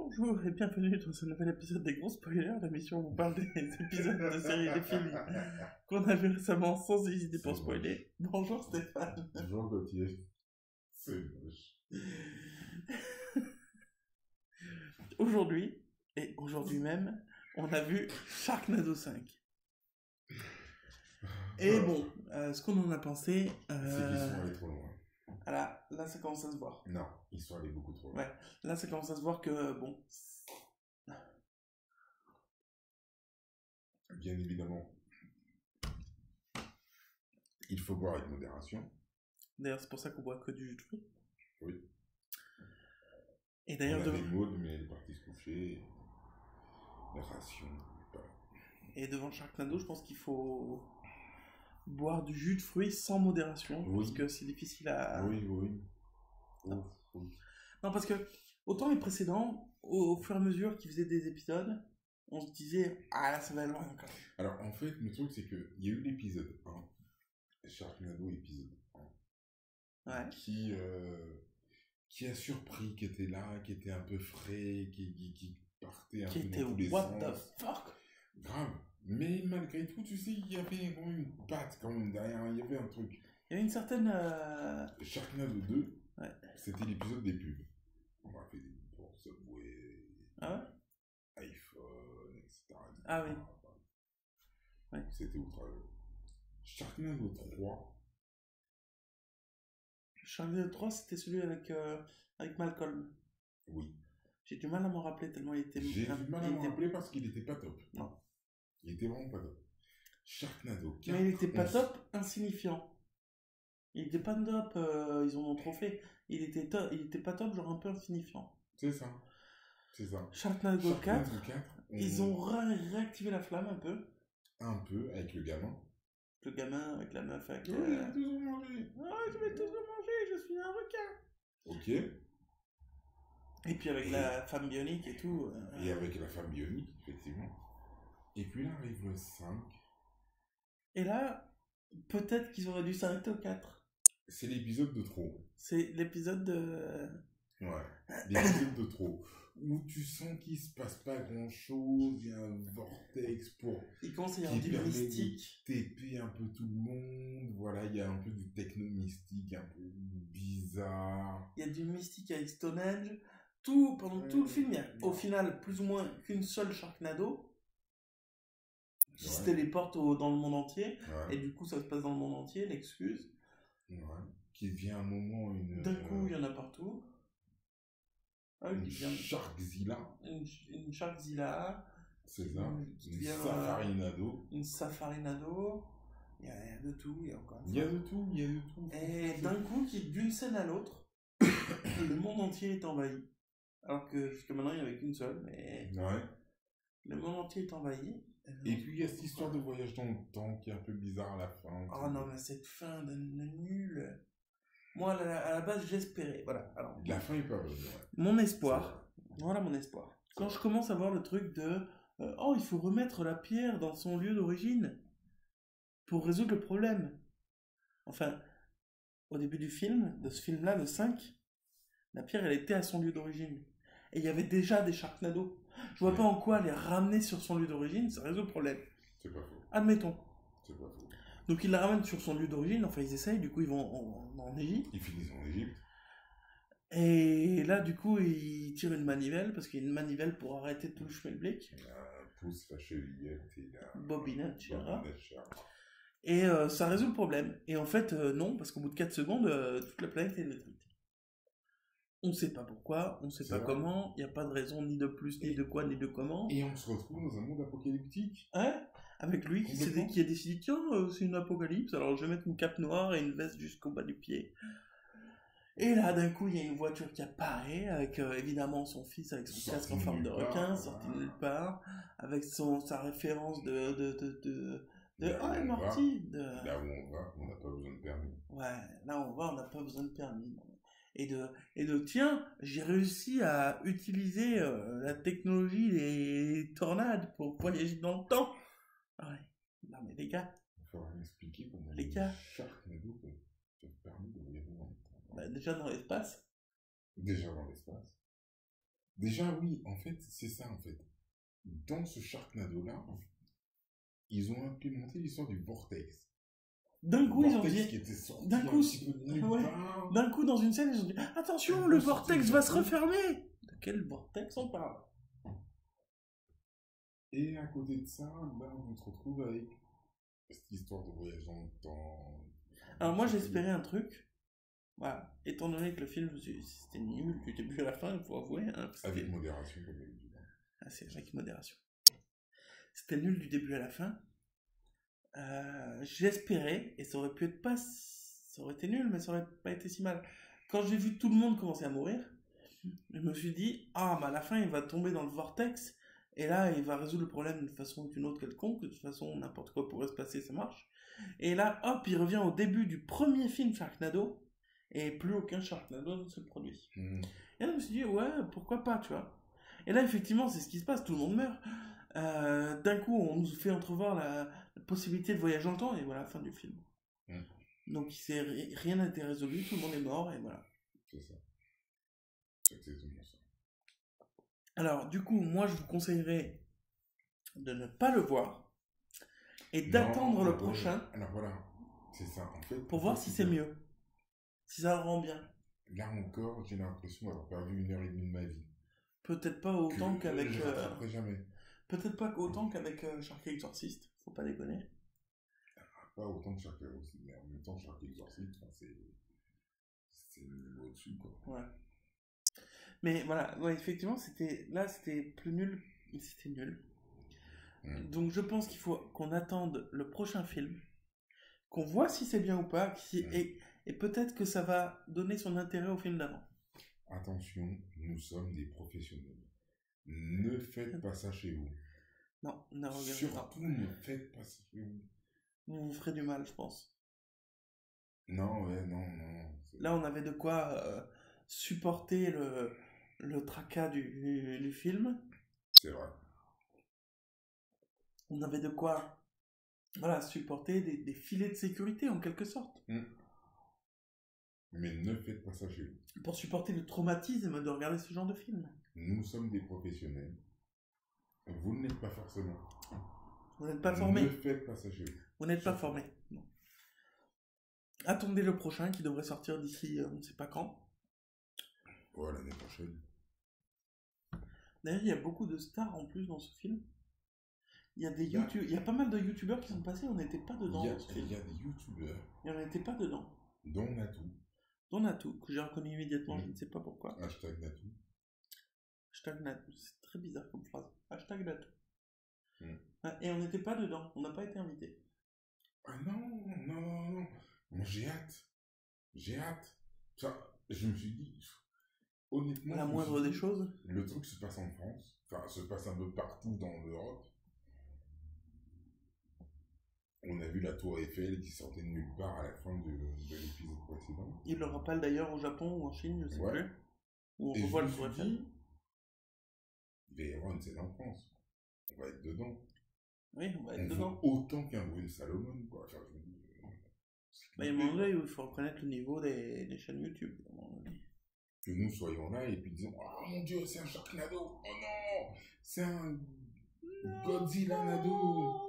Bonjour et bienvenue dans ce nouvel épisode des gros spoilers, l'émission où on parle des épisodes de séries et des films qu'on a vu récemment sans hésiter pour spoiler. Bonjour Stéphane. Bonjour Gauthier. C'est moche. Aujourd'hui, et aujourd'hui même, on a vu Sharknado 5. Et bon, ce qu'on en a pensé... C'est qu'ils sont allés trop loin. Là, ça commence à se voir. Non, ils sont allés beaucoup trop loin. Ouais, là, ça commence à se voir que, bon... Bien évidemment, il faut boire avec modération. D'ailleurs, c'est pour ça qu'on boit que du jus de fruits. Oui. Et d'ailleurs, on avait Maud, mais elle est partie se coucher. La ration, pas. Et devant Sharknado, je pense qu'il faut boire du jus de fruits sans modération, Oui. parce que c'est difficile à... Oui. Non. Oui. Non, parce que autant les précédents, au fur et à mesure qu'ils faisaient des épisodes, on se disait « Ah là, ça va loin encore ». Alors, en fait, le truc, c'est qu'il y a eu l'épisode 1, Sharknado épisode 1, Ouais. qui a surpris, qui était là, qui était un peu frais, qui partait un Qui peu était dans tous les what sens. the fuck. Grave. Mais malgré tout, tu sais, il y avait quand même une patte quand même derrière, il y avait un truc. Il y avait une certaine... Sharknado 2, Ouais. c'était l'épisode des pubs. On a fait des pubs pour Subway, Ah ouais. iPhone, etc. Ah oui. Ouais. C'était outrageeux. Sharknado 3, Sharknado 3, c'était celui avec Malcolm. oui. J'ai du mal à m'en rappeler tellement il était... J'ai du mal à me rappeler parce qu'il était pas top. Non. Il était vraiment pas top. Sharknado 4. Mais il était pas top, insignifiant. Il était pas top, ils en ont trop fait. Il était pas top, genre un peu insignifiant. C'est ça. Sharknado 4, 4, ils ont réactivé la flamme un peu. Un peu avec le gamin. Le gamin avec la meuf avec... Oui, ils ont toujours mangé. Ouais, je vais tous manger, je suis un requin. Ok. Et puis avec la femme bionique et tout. Et avec la femme bionique, effectivement. Et puis là arrive le 5. Et là, peut-être qu'ils auraient dû s'arrêter au 4. C'est l'épisode de trop. C'est l'épisode de... Ouais, l'épisode de trop. Où tu sens qu'il se passe pas grand chose, il y a un vortex pour... Il commence à y avoir du mystique. TP un peu tout le monde, voilà, il y a un peu du techno-mystique, un peu bizarre. Il y a du mystique avec Stonehenge. Pendant tout le film, il y a au final plus ou moins qu'une seule Sharknado qui se téléporte dans le monde entier. Ouais. Et du coup, ça se passe dans le monde entier, l'excuse. Ouais. Qui devient un moment une... D'un coup, il y en a partout. Ah, une Sharkzilla. Une Sharkzilla. C'est ça. Une Safarinado. Une Safarinado. Il y a de tout, il y a encore Il y a de tout. Et d'un coup, d'une scène à l'autre, le monde entier est envahi. Alors que jusqu'à maintenant, il n'y avait qu'une seule, mais... Ouais. Le monde entier est envahi. Et puis, il y a cette histoire de voyage dans le temps qui est un peu bizarre à la fin. Oh non, mais cette fin de nul. Moi, à la base, j'espérais. Voilà. Alors, la fin est pas bonne. Ouais. Mon espoir. Voilà mon espoir. Quand je commence à voir le truc de... oh, il faut remettre la pierre dans son lieu d'origine pour résoudre le problème. Enfin, au début du film, de ce film-là, le 5, la pierre, elle était à son lieu d'origine. Et il y avait déjà des Sharknado. Je vois pas en quoi les ramener sur son lieu d'origine, ça résout le problème. C'est pas faux. Admettons. C'est pas faux. Donc ils la ramènent sur son lieu d'origine, enfin ils essayent, du coup ils vont en Égypte. Ils finissent en Égypte. Et là du coup ils tirent une manivelle, parce qu'il y a une manivelle pour arrêter tout le schmilblick. Pousse la chevillette et la... Bobinette, et ça résout le problème. Et en fait, non, parce qu'au bout de 4 secondes, toute la planète est détruite. On sait pas pourquoi, on sait pas comment, il n'y a pas de raison ni de plus, ni de quoi, ni de comment. Et on se retrouve dans un monde apocalyptique. Ouais, avec lui qui a décidé, tiens, c'est une apocalypse, alors je vais mettre une cape noire et une veste jusqu'au bas du pied. Et là, d'un coup, il y a une voiture qui apparaît, avec évidemment son fils avec son casque en forme de requin, sorti de nulle part, avec sa référence Morty. Là où on va, on n'a pas besoin de permis. Ouais, là on va, on n'a pas besoin de permis. Et de tiens, j'ai réussi à utiliser la technologie des tornades pour voyager dans le temps. Ouais, non mais les gars. Il faudra m'expliquer comment les gars. Sharknado peuvent permis de voyager dans le temps. Bah, déjà dans l'espace. Déjà dans l'espace. Déjà, oui, en fait, c'est ça, en fait. Dans ce Sharknado-là, ils ont implémenté l'histoire du vortex. D'un coup, ils ont Vortex dit. qui était sorti D'un coup, un petit peu de nulle ouais. part. D'un coup, dans une scène, ils ont dit attention, Un le peu sorti vortex du va se chapeau. refermer. De quel vortex on parle? Et à côté de ça, ben, on se retrouve avec cette histoire de voyage dans le temps. Alors, moi, j'espérais un truc. Voilà. Étant donné que le film, c'était nul du début à la fin, il faut avouer. Hein, Avec modération, comme d'habitude. Ah, c'est avec modération. C'était nul du début à la fin. J'espérais, et ça aurait pu être pas. Ça aurait été nul, mais ça aurait pas été si mal. Quand j'ai vu tout le monde commencer à mourir, je me suis dit, ah, bah à la fin, il va tomber dans le vortex, et là, il va résoudre le problème d'une façon ou d'une autre quelconque. De toute façon, n'importe quoi pourrait se passer, ça marche. Et là, hop, il revient au début du premier film Sharknado, et plus aucun Sharknado ne se produit. Et là, je me suis dit, ouais, pourquoi pas, tu vois. Et là, effectivement, c'est ce qui se passe, tout le monde meurt. D'un coup, on nous fait entrevoir la possibilité de voyage dans le temps, et voilà, fin du film. Donc, rien n'a été résolu, tout le monde est mort, et voilà. C'est ça. C'est exactement ça. Alors, du coup, moi, je vous conseillerais de ne pas le voir, et d'attendre le prochain. Alors voilà, c'est ça, en fait. Pour voir si c'est mieux. Si ça le rend bien. Là encore, j'ai l'impression d'avoir perdu 1h30 de ma vie. Peut-être pas autant qu'avec. Je rattraperai jamais. Peut-être pas autant qu'avec Shark Exorcist, faut pas déconner. Pas autant que Shark Exorcist, mais en même temps, Shark Exorcist, c'est le niveau au-dessus, quoi. Ouais. Mais voilà, ouais, effectivement, c'était plus nul, mais c'était nul. Donc je pense qu'il faut qu'on attende le prochain film, qu'on voit si c'est bien ou pas, et peut-être que ça va donner son intérêt au film d'avant. Attention, nous sommes des professionnels. Ne faites pas ça chez vous. Non, ne regardez Surtout, ne faites pas ça chez vous. Vous vous ferez du mal, je pense. Non, ouais, non. Là, on avait de quoi supporter le tracas du film. C'est vrai. On avait de quoi, voilà, supporter des filets de sécurité, en quelque sorte. Mais ne faites pas ça chez vous. Pour supporter le traumatisme de regarder ce genre de film. Nous sommes des professionnels. Vous ne l'êtes pas forcément. Vous n'êtes pas formé. Ne faites pas ça chez vous. Vous n'êtes pas formé. Non. Attendez le prochain qui devrait sortir d'ici on ne sait pas quand. Ouais, l'année prochaine. D'ailleurs, il y a beaucoup de stars en plus dans ce film. Il y a pas mal de youtubeurs qui sont passés, on n'était pas dedans dans ce film. Il y a des youtubeurs. Et on n'était pas dedans. Dont Natou. Dont Natou, que j'ai reconnu immédiatement, je ne sais pas pourquoi. Hashtag Natou. Hashtag Natou, c'est très bizarre comme phrase. Hashtag Natou. Et on n'était pas dedans, on n'a pas été invité. Ah non. Moi j'ai hâte. Ça, je me suis dit, honnêtement. La moindre des choses. Le truc se passe en France, enfin se passe un peu partout dans l'Europe. On a vu la tour Eiffel qui sortait de nulle part à la fin de l'épisode précédent. Il le rappelle d'ailleurs au Japon ou en Chine, je sais plus. Où on revoit la tour Eiffel. Il va y avoir une scène en France. On va être dedans. Oui, on va être dedans. Autant qu'un Brune Salomon, quoi. Enfin, je me dis, il y a un moment donné où il faut reconnaître le niveau des chaînes YouTube. Que nous soyons là et puis disons, oh mon dieu, c'est un Sharknado. Oh non, c'est un Godzilla Nado.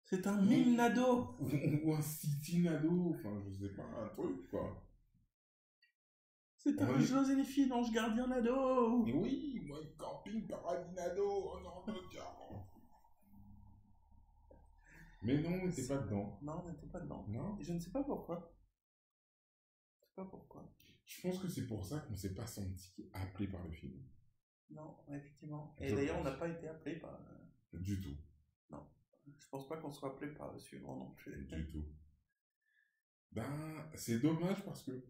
C'est un mime Nado. Ou un City Nado. Enfin, je sais pas, un truc, quoi. C'est un José les filles d'Ange Gardien Nado. Oui, moi, Camping Paradis Nado. Oh non, de Dieu. Mais non, on n'était pas dedans. Non, on n'était pas dedans. Non. Et je ne sais pas pourquoi. Je pense que c'est pour ça qu'on ne s'est pas senti appelé par le film. Non, effectivement. Et d'ailleurs, on n'a pas été appelé par... Du tout. Non. Je pense pas qu'on soit appelé par le suivant non plus. Du tout. Ben, c'est dommage parce que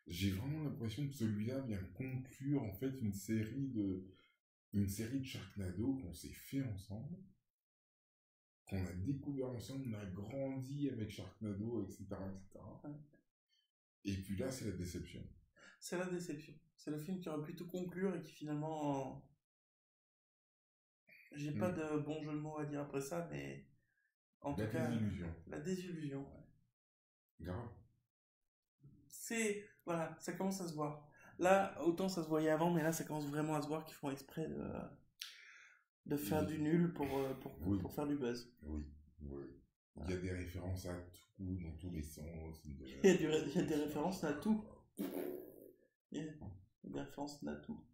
j'ai vraiment l'impression que celui-là vient conclure en fait une série de Sharknado qu'on s'est fait ensemble, qu'on a découvert ensemble, on a grandi avec Sharknado, etc. Ouais. Et puis là, c'est la déception. C'est la déception. C'est le film qui aurait pu tout conclure et qui finalement... J'ai pas de bon jeu de mots à dire après ça, mais... En tout cas... La désillusion, ouais. Grave. Voilà, ça commence à se voir. Là, autant ça se voyait avant, mais là, ça commence vraiment à se voir qu'ils font exprès de faire du nul pour faire du buzz. Oui, oui. Il y a des références à tout, dans tous les sens. Il y a des références à tout. Il y a des références à tout.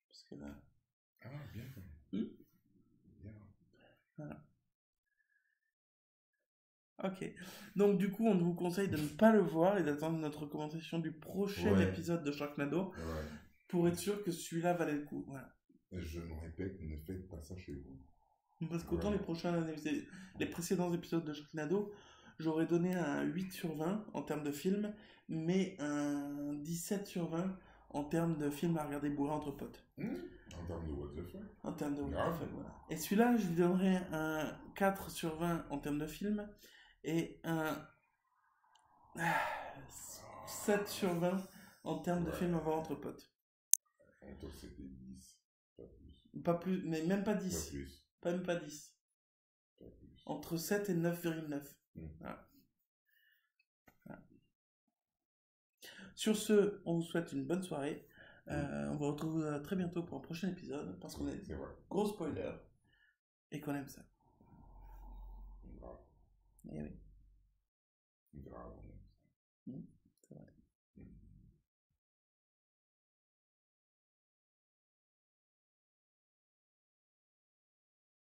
Parce que là... Ah, bien. Bien. Voilà. Ok. Donc, du coup, on vous conseille de ne pas le voir et d'attendre notre recommandation du prochain épisode de Sharknado pour être sûr que celui-là valait le coup. Voilà. Je me répète, ne faites pas ça chez vous. Parce qu'autant les précédents épisodes de Sharknado, j'aurais donné un 8 sur 20 en termes de film, mais un 17 sur 20 en termes de film à regarder bourré entre potes. En termes de what the fuck. En termes de what the fuck, voilà. Et celui-là, je lui donnerais un 4 sur 20 en termes de film et un 7 sur 20 en termes de film à voir entre potes. Entre 7 et 10, pas plus. Pas plus, mais même pas 10. Pas plus. Même pas 10. Pas plus. Entre 7 et 9,9. Voilà. Sur ce, on vous souhaite une bonne soirée. On vous retrouve très bientôt pour un prochain épisode parce qu'on est gros spoiler et qu'on aime ça. Grave. Et oui. Grave.